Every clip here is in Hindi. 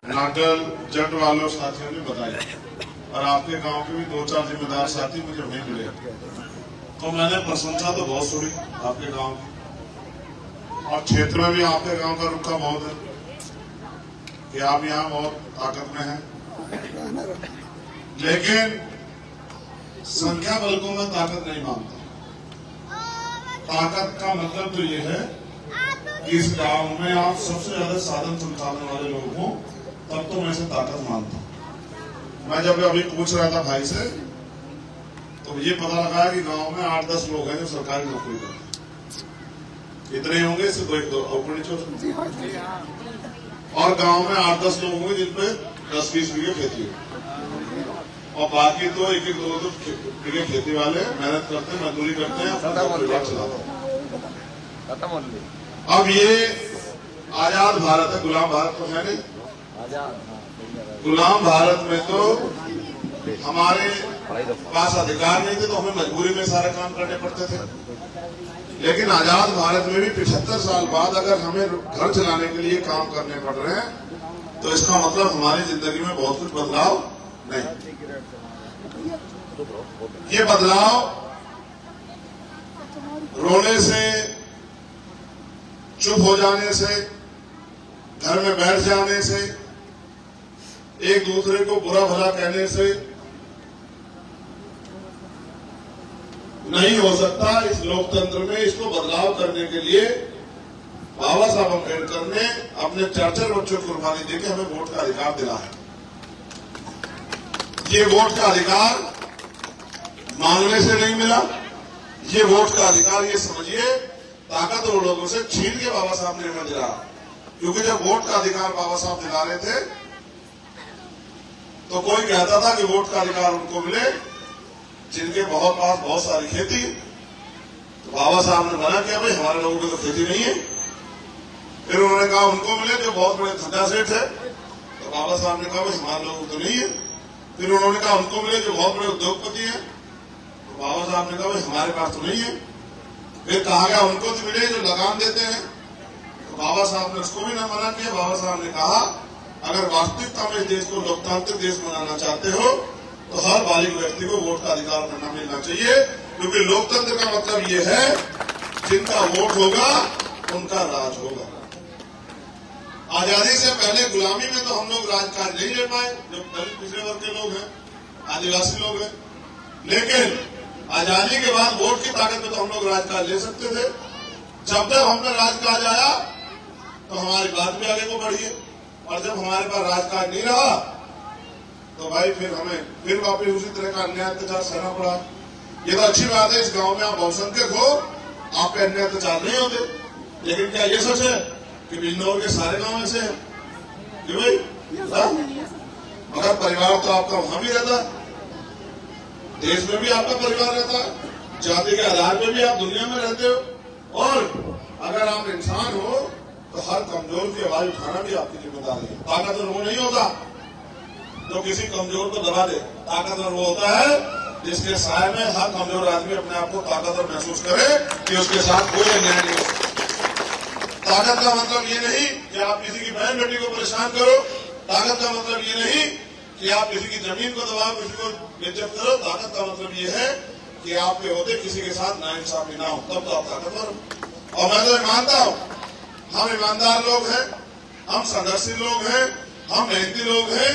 नागल जट वालों साथियों ने बताया और आपके गांव के भी 2-4 जिम्मेदार साथी मुझे वहीं मिले, तो मैंने प्रशंसा तो बहुत सुनी आपके गांव की और क्षेत्र में भी आपके गांव का रुखा बहुत है कि आप यहाँ बहुत ताकत में हैं, लेकिन संख्या बल को मैं ताकत नहीं मानता। ताकत का मतलब तो ये है कि इस गांव में आप सबसे ज्यादा साधन संसाधन वाले लोग हो, तब तो मैं इसे ताकत मानता हूँ। मैं जब अभी पूछ रहा था भाई से, तो ये पता लगा कि गांव में 8-10 लोग हैं जो सरकारी नौकरी करते हैं। इतने होंगे, इससे दो ऊपर नीचे हो सकते, और गांव में 8-10 लोग होंगे जिनपे 10-20 बीघे खेती हो, और बाकी तो 1-2 बीघे खेती वाले मेहनत करते हैं, मजदूरी करते हैं, अपना परिवार चलाते हैं। अब ये आजाद भारत है, गुलाम भारत तो है नहीं। गुलाम भारत में तो हमारे पास अधिकार नहीं थे, तो हमें मजबूरी में सारे काम करने पड़ते थे। लेकिन आजाद भारत में भी 75 साल बाद अगर हमें घर चलाने के लिए काम करने पड़ रहे हैं, तो इसका मतलब हमारी जिंदगी में बहुत कुछ बदलाव नहीं। ये बदलाव रोने से, चुप हो जाने से, घर में बैठ जाने से, एक दूसरे को बुरा भला कहने से नहीं हो सकता। इस लोकतंत्र में इसको बदलाव करने के लिए बाबा साहब अम्बेडकर ने अपने 4 बच्चों को कुर्बानी देकर हमें वोट का अधिकार दिला है। ये वोट का अधिकार मांगने से नहीं मिला, ये वोट का अधिकार ये समझिए ताकतवर लोगों से छीन के बाबा साहब ने हमें दिला। क्योंकि जब वोट का अधिकार बाबा साहब दिला रहे थे, तो कोई कहता था कि वोट का अधिकार उनको मिले जिनके पास बहुत सारी खेती। तो बाबा साहब ने मना किया, भाई हमारे लोगों की तो खेती नहीं है। फिर उन्होंने कहा उनको मिले जो बहुत बड़े धंधा सेठ है। तो बाबा साहब ने कहा भाई हमारे लोगों को तो नहीं है। फिर उन्होंने कहा उनको मिले जो बहुत बड़े उद्योगपति हैं। तो बाबा साहब ने कहा भाई हमारे पास तो नहीं है। फिर कहा गया उनको तो मिले जो लगान देते हैं। तो बाबा साहब ने उसको भी ना मना किया। बाबा साहब ने कहा अगर वास्तविकता में इस देश को लोकतांत्रिक देश बनाना चाहते हो, तो हर बालिग व्यक्ति को वोट का अधिकार करना मिलना चाहिए। क्योंकि लोकतंत्र का मतलब ये है जिनका वोट होगा उनका राज होगा। आजादी से पहले गुलामी में तो हम लोग राजकाज नहीं ले पाए, जो दलित पिछड़े वर्ग के लोग हैं, आदिवासी लोग हैं। लेकिन आजादी के बाद वोट की ताकत में तो हम लोग राजकाज ले सकते थे। जब तक हम पे राजकाज आया तो हमारी बात भी आगे को बढ़ी है, और जब हमारे पास राजकाज नहीं रहा तो भाई फिर हमें फिर वापस उसी तरह का अन्याय अत्याचार सहना पड़ा। ये तो अच्छी बात है, इस गांव में आप बहुसंख्यक हो, आप पे अन्याय अत्याचार नहीं होते। लेकिन क्या ये सच है कि बिजनौर के सारे गांव ऐसे हैं? क्यों भाई? मगर परिवार तो आपका वहां भी रहता है, देश में भी आपका परिवार रहता है, जाति के आधार पर भी आप दुनिया में रहते हो। और अगर आप इंसान हो तो हर कमजोर की आवाज उठाना भी आपकी जिम्मेदारी है। ताकतवर वो नहीं होता तो किसी कमजोर को दबा दे। ताकतवर वो होता है जिसके साय में हर कमजोर आदमी अपने आप को ताकतवर महसूस करे कि उसके साथ कोई अन्याय नहीं हो। ताकत का मतलब ये नहीं कि आप किसी की बहन बेटी को परेशान करो। ताकत का मतलब ये नहीं कि आप किसी की जमीन को दबाओ, किसी को बेइज्जत करो। ताकत का मतलब ये है कि आपके होते किसी के साथ नाइंसाफी ना हो, तब तो आप ताकतवर हो। और मैं तो मानता हूं हम ईमानदार लोग हैं, हम संघर्षशील लोग हैं, हम मेहनती लोग हैं,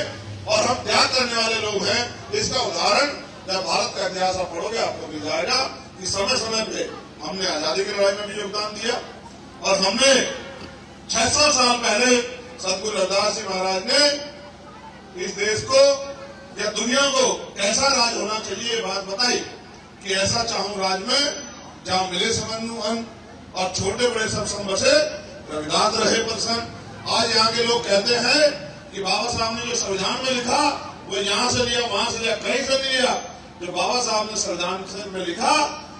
और हम त्याग करने वाले लोग हैं। इसका उदाहरण जब भारत का इतिहास आप पढ़ोगे आपको मिल जाएगा कि समय समय पे हमने आजादी की लड़ाई में भी योगदान दिया, और हमने 600 साल पहले सतगुरु रविदास जी महाराज ने इस देश को या दुनिया को कैसा राज होना चाहिए ये बात बताई कि ऐसा चाहूं राज में जहां मिले समन्वय अन्न और छोटे बड़े सब संबसे रविदास रहे प्रसन्न। आज यहाँ के लोग कहते हैं कि बाबा साहब ने जो संविधान में लिखा वो यहाँ से लिया, वहां से लिया, कहीं से नहीं लिया। जो बाबा साहब ने संविधान में लिखा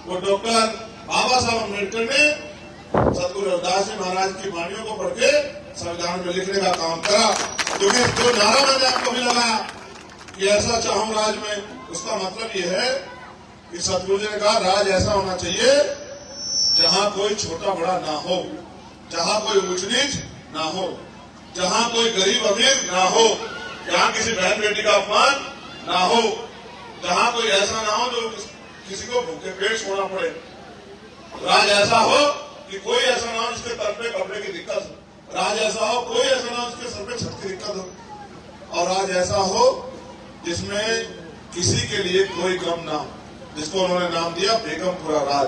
वो डॉक्टर बाबा साहब अम्बेडकर ने सतगुरु रविदास जी महाराज की वाणियों को पढ़ के संविधान में लिखने का काम करा। क्योंकि जो नारा मैंने आपको भी लगाया कि ऐसा चाहूं राज में, उसका मतलब ये है कि सतगुरु जी ने कहा राज ऐसा होना चाहिए जहां कोई छोटा बड़ा ना हो, जहां कोई ऊंच नीच ना हो। जहां कोई गरीब अमीर ना हो, जहां किसी बहन बेटी का अपमान ना हो, जहां कोई ऐसा ना हो जो किसी को भूखे पेट सोना पड़े। राज ऐसा हो कि कोई ऐसा ना हो जिसके तल पे कपड़े की दिक्कत हो। राज ऐसा हो कोई ऐसा ना हो जिसके सर पे छत की दिक्कत हो। और राज ऐसा हो जिसमें किसी के लिए कोई गम ना हो, जिसको उन्होंने नाम दिया बेगमपुरा राज।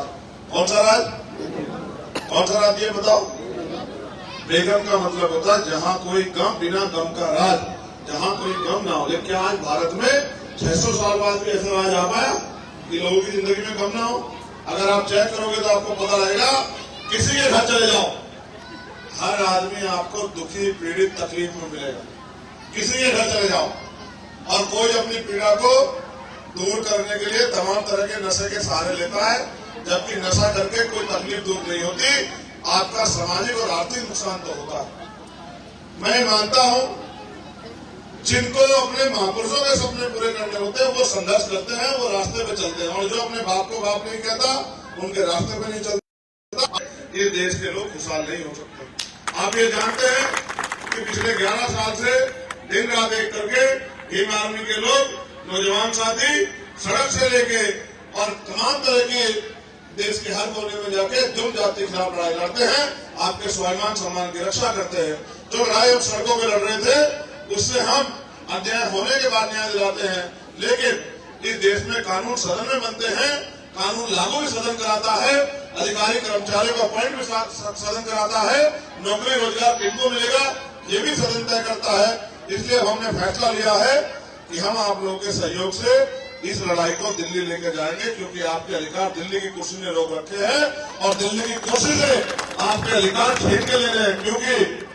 कौन सा राज? कौन सा राज ये बताओ? बेगम का मतलब होता है जहां कोई गम, बिना गम का राज, जहां कोई गम ना हो। लेकिन क्या आज भारत में 600 साल बाद भी ऐसा राज आ पाया कि लोगों की जिंदगी में गम ना हो? अगर आप चेक करोगे तो आपको पता लगेगा, किसी के घर चले जाओ, हर आदमी आपको दुखी, पीड़ित, तकलीफ में मिलेगा। किसी के घर चले जाओ और कोई अपनी पीड़ा को दूर करने के लिए तमाम तरह के नशे के सहारे लेता है, जबकि नशा करके कोई तकलीफ दूर नहीं होती। आपका सामाजिक और आर्थिक नुकसान तो होता है। मैं मानता हूं जिनको अपने महापुरुषों के सपने पूरे करने होते हैं वो संघर्ष करते हैं, वो रास्ते पे चलते हैं, और जो अपने बाप को बाप नहीं कहता उनके रास्ते पे नहीं चलता। ये देश के लोग खुशहाल नहीं हो सकते। आप ये जानते हैं कि पिछले 11 साल से दिन रात एक करके भीम आर्मी के लोग, नौजवान साथी सड़क से लेके और तमाम तरह के देश के हर कोने में जाके जुर्म जाति के खिलाफ लड़ाई लड़ते हैं, आपके स्वाभिमान सम्मान की रक्षा करते हैं। जो लड़ाई हम सड़कों में लड़ रहे थे उससे हम अन्याय होने के बाद न्याय दिलाते हैं। लेकिन इस देश में कानून सदन में बनते हैं, कानून लागू भी सदन कराता है, अधिकारी कर्मचारियों का अपॉइंट भी सदन कराता है, नौकरी रोजगार किनको मिलेगा ये भी सदन तय करता है। इसलिए हमने फैसला लिया है कि हम आप लोगों के सहयोग से इस लड़ाई को दिल्ली लेकर जाएंगे, क्योंकि आपके अधिकार दिल्ली की कुर्सी ने रोक रखे हैं और दिल्ली की कुर्सी से आपके अधिकार छीन के लेने हैं। क्योंकि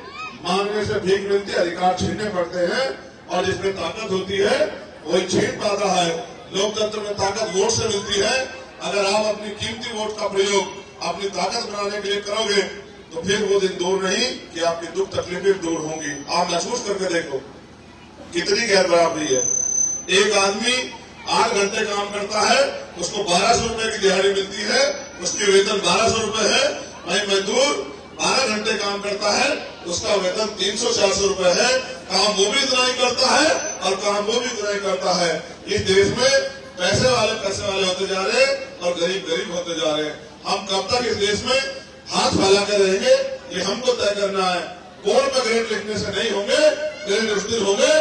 मांगने से भीख मिलती है, अधिकार छीनने पड़ते हैं, और जिसमें ताकत होती है वही छीन पाता है। लोकतंत्र में ताकत वोट से मिलती है। अगर आप अपनी कीमती वोट का प्रयोग अपनी ताकत बनाने के लिए करोगे तो फिर वो दिन दूर नहीं कि आपकी दुख तकलीफें दूर होंगी। आप महसूस करके देखो कितनी गैर बराबरी है। एक आदमी 8 घंटे काम करता है, उसको 1200 रुपए की दिहाड़ी मिलती है, उसकी वेतन 1200 रुपए है। वही मजदूर 12 घंटे काम करता है, उसका वेतन 300-400 रुपए है। काम वो भी इतना ही करता है और काम वो भी इतना ही करता है। इस देश में पैसे वाले होते जा रहे हैं और गरीब गरीब होते जा रहे हैं। हम कब तक इस देश में हाथ फैला कर रहेंगे ये हमको तय करना है। बोर्ड पे ग्रेड लिखने से नहीं होंगे, ग्रेड उस दिन होंगे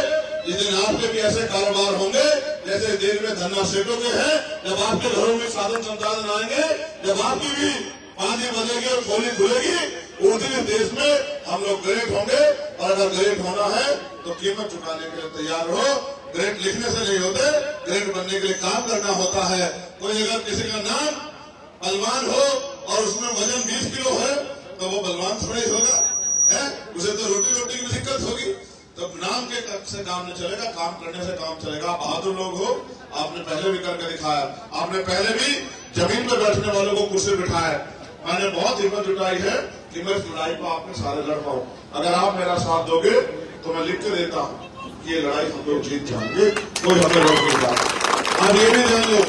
जिस दिन आपके भी ऐसे कारोबार होंगे जैसे देश में धन्ना सेठों के हैं। जब आपके घरों में साधन संसाधन आएंगे, जब आपकी भी पानी बनेगी और खोली खुलेगी, उस दिन इस देश में हम लोग ग्रेड होंगे। और अगर ग्रेड होना है तो कीमत चुकाने के लिए तैयार हो। ग्रेड लिखने से नहीं होते, ग्रेड बनने के लिए काम करना होता है। कोई अगर किसी का नाम बलवान हो और उसमें वजन 20 किलो है तो वो बलवान थोड़ा ही होगा, है? उसे तो रोटी की दिक्कत होगी। तो नाम के से काम नहीं चलेगा, काम करने से काम चलेगा। आप बहादुर लोग हो, आपने पहले भी करके दिखाया। आपने पहले भी जमीन पर बैठने वालों को कुर्सी बिठाया। मैंने बहुत हिम्मत जुटाई है कि मैं इस लड़ाई को आपके सारे लड़ पाऊं। अगर आप मेरा साथ दोगे तो मैं लिख के देता हूं कि ये लड़ाई हम लोग जीत जाएंगे, कोई हमें रोक नहीं पाएगा। आप ये भी जान लो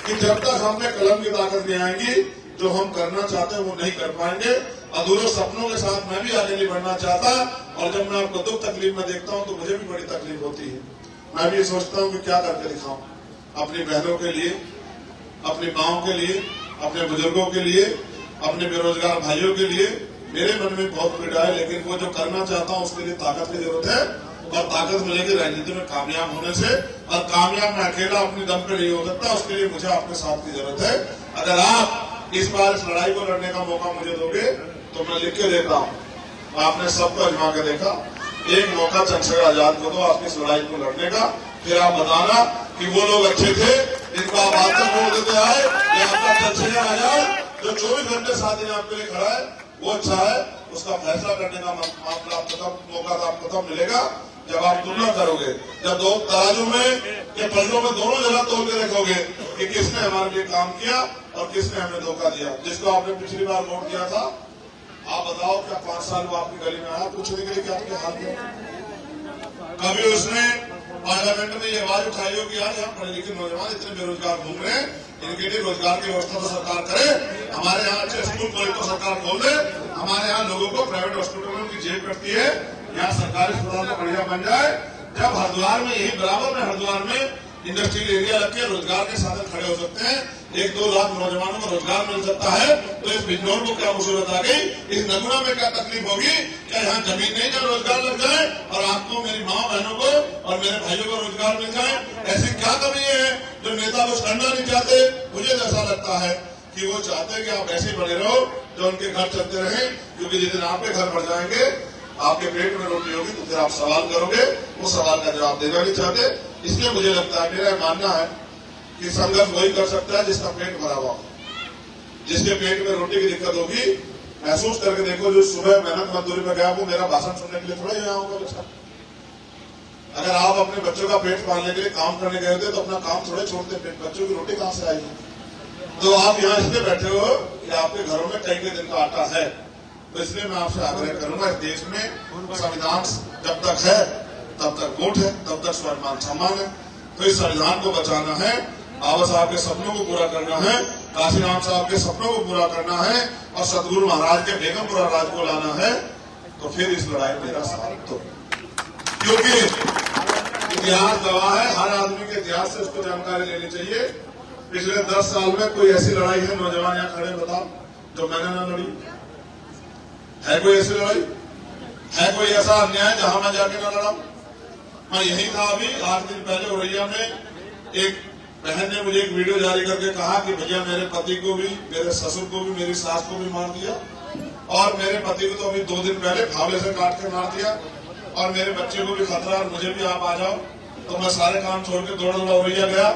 कि जब तक हमें कलम की ताकत नहीं आएगी, जो हम करना चाहते हैं वो नहीं कर पाएंगे। अधूरे सपनों के साथ मैं भी आगे नहीं बढ़ना चाहता। और जब मैं आपको दुख तकलीफ में देखता हूं तो मुझे भी बड़ी तकलीफ होती है। मैं भी सोचता हूं कि क्या करके दिखाऊं अपनी बहनों के लिए, अपनी माओं के लिए, अपने बुजुर्गों के लिए, अपने बेरोजगार भाइयों के लिए। मेरे मन में बहुत पीड़ा है, लेकिन वो जो करना चाहता हूं उसके लिए ताकत की जरूरत है। और ताकत मिलेगी राजनीति में कामयाब होने से। और कामयाब मैं अकेला अपनी दम पे नहीं हो सकता, उसके लिए मुझे आपके साथ की जरूरत है। अगर आप इस बार इस लड़ाई को लड़ने का मौका मुझे दोगे तो मैं लिख के देता हूँ। आपने सबको आजमा के देखा, एक मौका चंद्रशेखर आजाद को दो आपकी इस लड़ाई को लड़ने का। फिर आप बताना कि वो लोग अच्छे थे जिनको आप आज तक वोट देते आए, या आपका चंद्रशेखर आजाद जो 24 घंटे साथ दिन आपके लिए खड़ा है वो अच्छा है। उसका फैसला करने का मौका आपको तब मिलेगा जब आप तुलना करोगे, जब दो तराजू में के पल्लों में दोनों जगह तोल के देखोगे कि किसने हमारे लिए काम किया और किसने हमें धोखा दिया। जिसको आपने पिछली बार वोट दिया था, आप बताओ क्या 5 साल वो आपकी गली में आया पूछने के लिए कि आपके हाल में कभी उसने पार्लियामेंट में ये आवाज उठाई हो कि यार यहाँ पढ़े लिखे नौजवान इतने बेरोजगार घूम रहे हैं, इनके लिए रोजगार की व्यवस्था तो सरकार करे, हमारे यहाँ अच्छे स्कूल कॉलेज तो सरकार खोल दे, हमारे यहाँ लोगों को प्राइवेट हॉस्पिटल में उनकी जेब कटती है यहाँ सरकारी अस्पताल तो बढ़िया बन जाए। जब हरिद्वार में, यही बराबर में हरिद्वार में इंडस्ट्रियल एरिया लग के रोजगार के साधन खड़े हो सकते हैं, 1-2 लाख नौजवानों को रोजगार मिल सकता है, तो इस बिजनौर को क्या मुसीबत आ गई, इस नगुना में क्या तकलीफ होगी, क्या यहाँ जमीन नहीं जब रोजगार लग जाए और आपको, मेरी माँ बहनों को और मेरे भाइयों को रोजगार मिल जाए? ऐसी क्या कमी है जो नेता कुछ करना नहीं चाहते? मुझे ऐसा लगता है कि वो चाहते हैं कि आप ऐसे बने रहो, जो उनके घर चलते रहे, क्योंकि जिस दिन आपके घर बढ़ जाएंगे, आपके पेट में रोटी होगी, तो फिर आप सवाल करोगे, वो सवाल का जवाब देना नहीं चाहते। इसलिए मुझे लगता है, मेरा मानना है कि संघर्ष वही कर सकता है जिसका पेट भरा हुआ, जिसके पेट में रोटी की दिक्कत होगी। महसूस करके देखो, जो सुबह मेहनत मजदूरी में गया वो मेरा भाषण सुनने के लिए थोड़ा ही आया होगा बच्चा। अगर आप अपने बच्चों का पेट पालने के लिए काम करने गए थे तो अपना काम थोड़े छोड़ते, बच्चों की रोटी कहां से आएगी? तो आप यहाँ इसलिए बैठे हो कि आपके घरों में कई कई दिन का आटा है। तो इसलिए मैं आपसे आग्रह करूंगा, इस देश में संविधान जब तक है तब तक वोट है, तब तक स्वाभिमान सम्मान है। तो इस संविधान को बचाना है, बाबा साहब के सपनों को पूरा करना है, काशीराम साहब के सपनों को पूरा करना है और सतगुरु महाराज के बेगमपुरा राज को लाना है। तो फिर इस लड़ाई में मेरा साथ दो, क्योंकि इतिहास गवाह है, हर आदमी के इतिहास से उसको जानकारी लेनी चाहिए। पिछले 10 साल में कोई ऐसी लड़ाई है, नौजवान यहाँ खड़े बताओ, जो मैंने ना लड़ी है? कोई ऐसी लड़ाई है? कोई ऐसा अन्याय जहां मैं जाके ना लड़ा? मैं यही था अभी 8 दिन पहले औरैया में एक बहन ने मुझे एक वीडियो जारी करके कहा कि भैया मेरे पति को भी, मेरे ससुर को भी, मेरी सास को भी मार दिया, और मेरे पति को तो अभी 2 दिन पहले फावले से काट के मार दिया, और मेरे बच्चे को भी खतरा, और मुझे भी आप आ जाओ। तो मैं सारे काम छोड़ के दौड़ा औरैया गया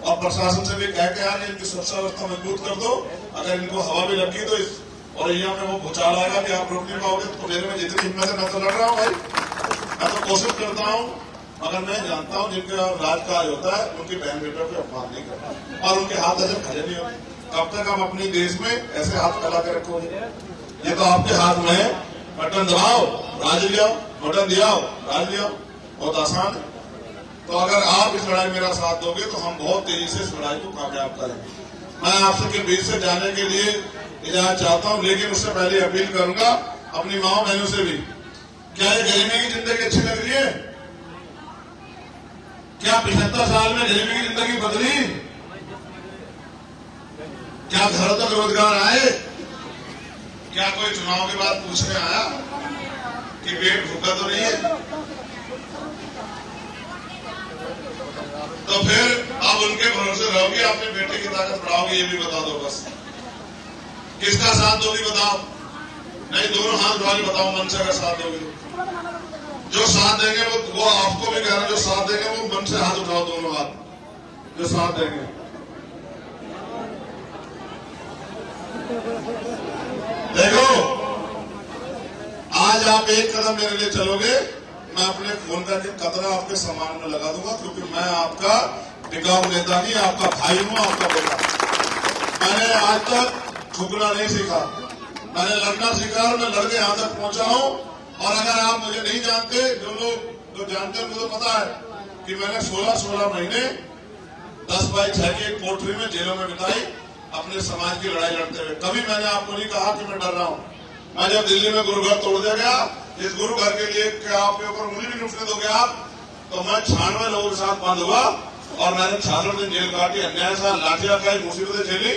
और प्रशासन से भी कह के आया कि इनकी सुरक्षा व्यवस्था मजबूत कर दो, अगर इनको हवा भी लगी तो इस औरैया में वो भूचाल आएगा कि आप रोक नहीं पाओगे। तो मेरे में जितनी हिम्मत है मैं तो लड़ रहा हूँ भाई, मैं तो कोशिश करता हूँ, मगर मैं जानता हूँ जिनका राजकाज होता है उनकी बहन बेटों को अपमान नहीं करता और उनके हाथ ऐसे खड़े नहीं होते। कब तक हम अपने देश में ऐसे हाथ फैला के रखोगे? ये तो आपके हाथ में है, बटन दबाओ राज लियाओ, बटन दियाओ राज लियाओ, बहुत आसान है। तो अगर आप इस लड़ाई मेरा साथ दोगे तो हम बहुत तेजी से इस लड़ाई को कामयाब करेंगे। मैं आप सबके बीच से जाने के लिए इजाजत चाहता हूँ, लेकिन उससे पहले अपील करूंगा अपनी माओ बहनों से भी, क्या ये गरीबी की जिंदगी अच्छी लग रही है? क्या 75 साल में गरीबी की जिंदगी बदली? क्या घरों तक रोजगार आए? क्या कोई चुनाव के बाद पूछने आया कि पेट भूखा तो नहीं है? तो फिर आप उनके भरोसे रहोगे, अपने बेटे की ताकत बढ़ाओगे, ये भी बता दो बस। किसका साथ दोगी बताओ? नहीं, दोनों हाथ उठा के बताओ, मन से अगर साथ दोगे। जो साथ देंगे वो आपको भी कह रहा है, जो साथ देंगे वो मन से हाथ उठाओ, दोनों हाथ जो साथ देंगे। देखो, आज आप एक कदम मेरे लिए चलोगे, मैं अपने खून का कतरा आपके सम्मान में लगा दूंगा, क्योंकि मैं आपका टिकाऊ नेता नहीं, आपका भाई हूं, आपका बेटा। मैंने आज तक झुकना नहीं सीखा, मैंने लड़ना सीखा और मैं लड़के यहां तक पहुंचा हूं। और अगर आप मुझे नहीं जानते, जो लोग जो जानते हैं मुझे पता है कि मैंने 16 महीने 10x6 की एक कोठरी में जेलों में बिताई अपने समाज की लड़ाई लड़ते हुए। कभी मैंने आपको नहीं कहा कि मैं डर रहा हूं। मैं जब दिल्ली में गुरु घर तोड़ दिया गया, इस गुरु घर के लिए क्या आपके ऊपर उंगली भी उठने दोगे आप? तो मैं 96 लोगों के साथ बंद हुआ और मैंने 96 दिन जेल काटी, अन्याय से लाठियां खाई, मुसीबतें झेली,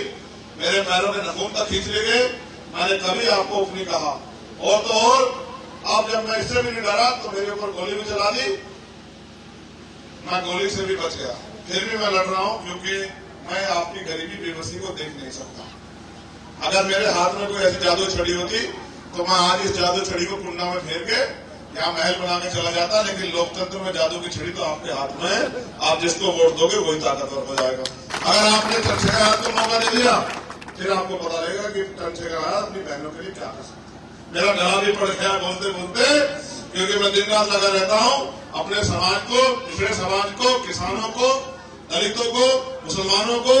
मेरे पैरों के नखून तक खींच ले गए। मैंने कभी आपको उफ नहीं कहा। और तो और अब जब मैं इससे भी नहीं डरा तो मेरे ऊपर गोली भी चला दी, मैं गोली से भी बच गया। फिर भी मैं लड़ रहा हूं, क्योंकि मैं आपकी गरीबी बेबसी को देख नहीं सकता। अगर मेरे हाथ में कोई ऐसी जादू छड़ी होती तो मैं आज इस जादू छड़ी को कुंडा में फेर के यहाँ महल बना के चला जाता, लेकिन लोकतंत्र में जादू की छड़ी तो आपके हाथ में है, आप जिसको वोट दोगे वही ताकतवर हो जाएगा। अगर आपने चंद्रशेखर आजाद को मौका दे दिया, फिर आपको पता लगेगा कि चंद्रशेखर आजाद अपनी बहनों के लिए क्या कर सकते। मेरा गला भी पड़ गया बोलते बोलते, क्योंकि मैं दिन रात लगा रहता हूँ अपने समाज को, पिछड़े समाज को, किसानों को, दलितों को, मुसलमानों को,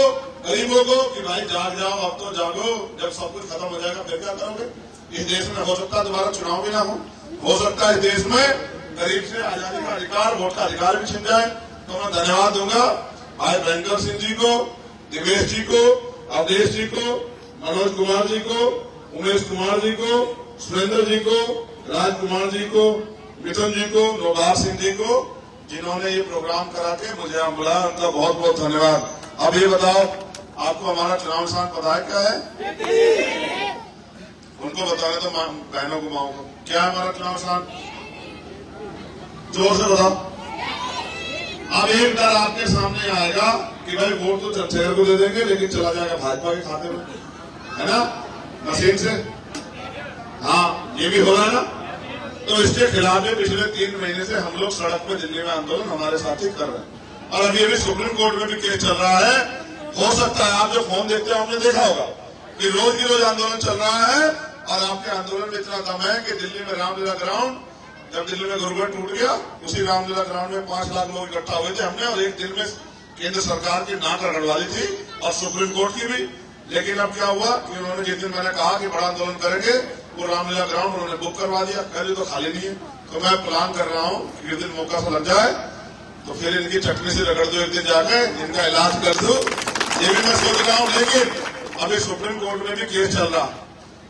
गरीबों को, कि भाई जाग जाओ, अब तो जागो, जब सब कुछ खत्म हो जाएगा फिर क्या करोगे? इस देश में हो सकता है दोबारा चुनाव भी ना हो सकता है इस देश में गरीब से आजादी का अधिकार, वोट का अधिकार भी छिन जाए। तो मैं धन्यवाद दूंगा भाई भयंकर सिंह जी को, दिवेश जी को, अवधेश जी को, मनोज कुमार जी को, उमेश कुमार जी को, सुरेंद्र जी को, राजकुमार जी को, मिथुन जी को, नौबार सिंह जी को, जिन्होंने ये प्रोग्राम करा के मुझे यहाँ बुलाया, उनका बहुत बहुत धन्यवाद। अब ये बताओ, आपको हमारा चुनाव निशान पता है क्या है? उनको बताने तो बहनों को, माओ को, क्या है हमारा चुनाव निशान? जोर से बताओ। अब एक डर आपके सामने आएगा कि भाई वोट तो चरचेर को दे देंगे लेकिन चला जाएगा भाजपा के खाते में, है ना, मशीन से। हाँ, ये भी हो रहा है ना। तो इसके खिलाफ भी पिछले 3 महीने से हम लोग सड़क पे दिल्ली में आंदोलन हमारे साथी कर रहे हैं, और अभी अभी सुप्रीम कोर्ट में भी केस चल रहा है। हो सकता है आप जो फोन देखते हैं आपने देखा होगा कि रोज की रोज आंदोलन चल रहा है, और आपके आंदोलन में इतना दम है कि दिल्ली में रामलीला ग्राउंड, जब दिल्ली में गुरुद्वारा टूट गया, उसी रामलीला ग्राउंड में 5 लाख लोग इकट्ठा हुए थे हमने, और एक दिन में केंद्र सरकार की नाक रगड़वा दी थी और सुप्रीम कोर्ट की भी। लेकिन अब क्या हुआ कि उन्होंने जिस दिन मैंने कहा कि बड़ा आंदोलन करेंगे, वो रामलीला ग्राउंड उन्होंने बुक करवा दिया, पहले तो खाली नहीं है। तो मैं प्लान कर रहा हूँ कि जिस दिन मौका सा लग जाए तो फिर इनकी चटनी से रगड़ दो, एक दिन जाके इनका इलाज कर दो, ये भी मैं सोच रहा हूँ। लेकिन अभी सुप्रीम कोर्ट में भी केस चल रहा,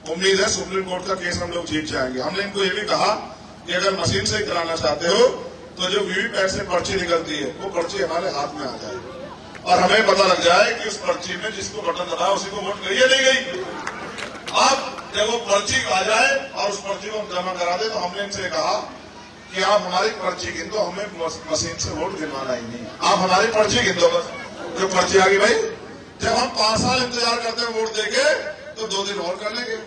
उम्मीद है सुप्रीम कोर्ट का केस हम लोग जीत जाएंगे। हमने इनको ये भी कहा कि अगर मशीन से कराना चाहते हो तो जो वीवीपैट से पर्ची निकलती है वो पर्ची हमारे हाथ में आ जाए, और हमें पता लग जाए कि उस पर्ची में जिसको बटन दबाया उसी को वोट गई है नहीं गई। अब जब वो पर्ची आ जाए और उस पर्ची को हम जमा करा दे, तो हमने इनसे कहा कि आप हमारी पर्ची गिन दो, हमें मशीन से वोट गिनवाना ही नहीं, आप हमारी पर्ची गिन दो बस। जो पर्ची आ गई भाई, जब हम 5 साल इंतजार करते हैं वोट देके, तो 2 दिन और कर लेंगे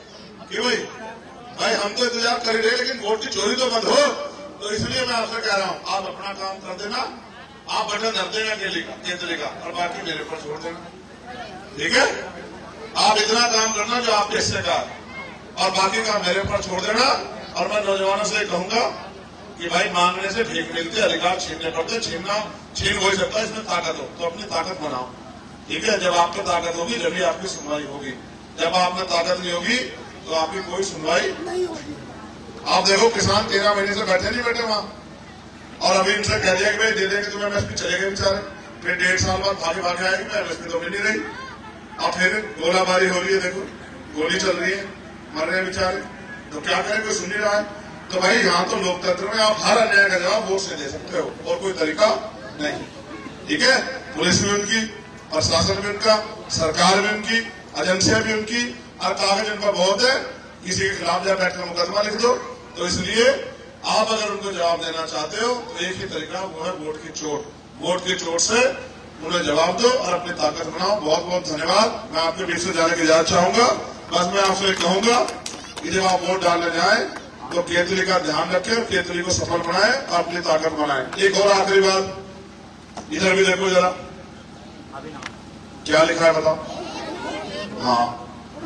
कि भाई हम तो इंतजार कर ही रहे, लेकिन वोट की चोरी तो बंद हो। तो इसलिए मैं आपसे कह रहा हूँ, आप अपना काम कर देना, आप बटन धर देना केतली का, और बाकी मेरे पर छोड़ देना, ठीक है? आप इतना काम करना जो आपके हिस्से का, और बाकी काम मेरे पर छोड़ देना। और मैं नौजवानों से कहूंगा कि भाई मांगने से भीख मिलते, अधिकार छीनने पड़ते, छीन हो ही सकता है, इसमें ताकत हो तो अपनी ताकत बनाओ, ठीक है? जब आपकी ताकत होगी जब आपकी सुनवाई होगी, जब आप में ताकत नहीं होगी तो आपकी कोई सुनवाई नहीं होगी। आप देखो, किसान 13 महीने से बैठे नहीं बैठे वहां, और अभी इनसे कह दिया कि भाई दे देंगे तुम्हें एमएसपी, चले गए बेचारे। फिर 1.5 साल बाद भागे आएगी, एमएसपी तो मिल नहीं रही। अब फिर गोलाबारी हो रही है, देखो गोली चल रही है, मर रहे हैं बेचारे, तो क्या करें, कोई सुन नहीं रहा है। तो भाई यहाँ तो लोकतंत्र में आप हर अन्याय का जवाब वोट से दे सकते हो, और कोई तरीका नहीं, ठीक है? पुलिस भी उनकी, प्रशासन भी उनका, सरकार भी उनकी, एजेंसियां भी उनकी, और कागज उनका बहुत है, किसी के खिलाफ जा बैठकर मुकदमा लिख दो। तो इसलिए आप अगर उनको जवाब देना चाहते हो तो एक ही तरीका, वो है वोट की चोट। वोट की चोट से उन्हें जवाब दो और अपनी ताकत बनाओ। बहुत बहुत धन्यवाद। मैं आपके बीच से जाने की इजाजत चाहूंगा। बस मैं आपसे कहूंगा कि जब आप वोट डालने जाए तो केतली का ध्यान रखें और केतली को सफल बनाए और अपनी ताकत बनाए। एक और आखिरी बात, इधर भी देखो जरा, क्या लिखा है बताओ? हाँ,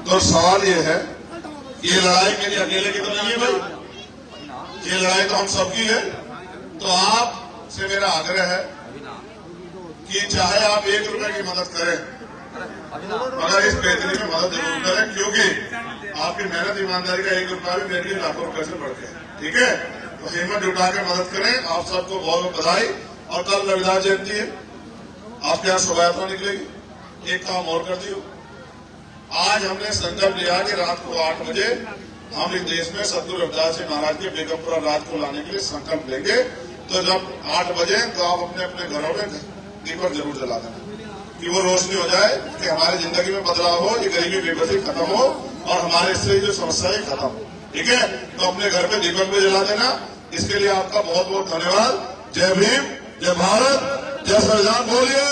तो सवाल ये है, ये लड़ाई मेरी अकेले की तो नहीं है भाई, ये लड़ाई तो हम सबकी है। तो आपसे मेरा आग्रह है कि चाहे आप 1 रुपए की मदद करें, मगर इस बेहतरी में मदद जरूर करें, क्योंकि आपकी मेहनत ईमानदारी का 1 रुपया भी मेरे लिए लाखों रुपए से बढ़ गया, ठीक है? तो हिम्मत जुटा के मदद करें। आप सबको बहुत बहुत बधाई। और कल रविदास जयंती है, आपके यहाँ शोभा यात्रा निकलेगी। एक काम और कर दियो, आज हमने संकल्प लिया कि रात को 8 बजे हम इस देश में सद्गुरु रविदास जी महाराज के बेगमपुरा राज को लाने के लिए संकल्प लेंगे। तो जब 8 बजे तो आप अपने अपने घरों में दीपक जरूर जला देना, कि वो रोशनी हो जाए, कि हमारी जिंदगी में बदलाव हो, ये गरीबी बेबसी खत्म हो और हमारे इससे जो समस्याएं खत्म हो, ठीक है? तो अपने घर पे दीपक भी जला देना। इसके लिए आपका बहुत बहुत धन्यवाद। जय भीम, जय भारत, जय संविधान। बोलिए